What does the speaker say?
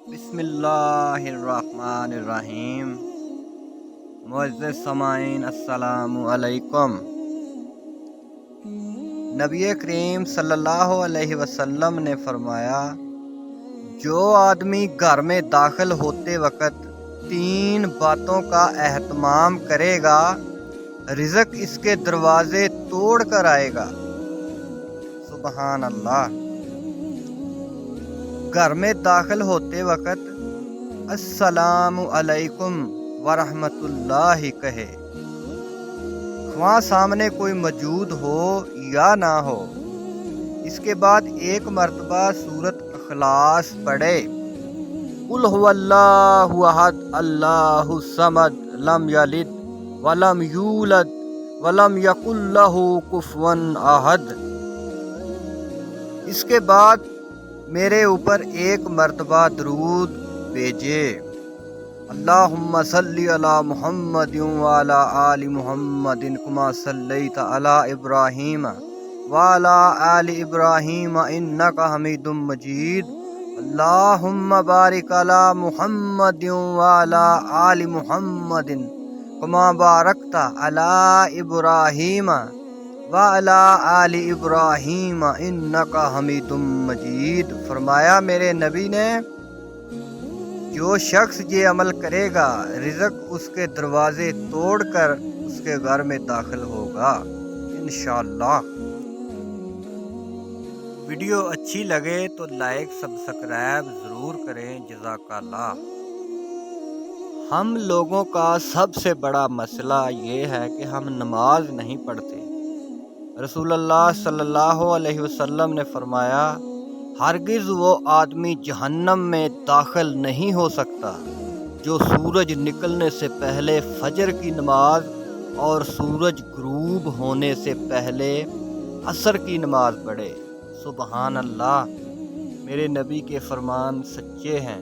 बिस्मिल्लाहिर्रहमानिर्रहीम। मुअज़्ज़ज़ समाईन अस्सलामु अलैकुम। नबी करीम सल्लल्लाहु अलैहि वसल्लम ने फरमाया, जो आदमी घर में दाखिल होते वक्त 3 बातों का एहतमाम करेगा, रिज़्क इसके दरवाजे तोड़ कर आएगा। सुबहान अल्लाह। घर में दाखिल होते वक्त अस्सलामु अलैकुम वरहमतुल्लाहि कहे, ख्वाह सामने कोई मौजूद हो या ना हो। इसके बाद एक मर्तबा सूरत इखलास पढ़े, कुल हुवल्लाहु अहद अल्लाहु समद लम यलिद वलम यूलद वलम यकुल लहू कुफुवन अहद। इसके बाद मेरे ऊपर एक मर्तबा दरूद भेजे, अल्लाहुम्मा सल्ली अला मुहम्मदिन व अला आलि मुहम्मदिन कमा सल्लैता अला इब्राहीम व अला आलि इब्राहीम इन्नका हमीदुम मजीद। अल्लाहुम्मा बारिक अला मुहम्मदिन व अला आलि मुहम्मदिन कमा बारकता अला इब्राहीम व अला आलि इब्राहीम इन्नका हमीदुम मजीद। फरमाया मेरे नबी ने, जो शख्स ये अमल करेगा, रिज़्क उसके दरवाजे तोड़कर उसके घर में दाखिल होगा इंशाअल्लाह। वीडियो अच्छी लगे तो लाइक सब्सक्राइब ज़रूर करें। जज़ाकल्लाह। हम लोगों का सबसे बड़ा मसला ये है कि हम नमाज नहीं पढ़ते। रसूलुल्लाह सल्लल्लाहु अलैहि वसल्लम ने फरमाया, हरगिज़ वो आदमी जहन्नम में दाखिल नहीं हो सकता जो सूरज निकलने से पहले फजर की नमाज और सूरज गुरूब होने से पहले असर की नमाज पढ़े। सुबहान अल्लाह। मेरे नबी के फरमान सच्चे हैं।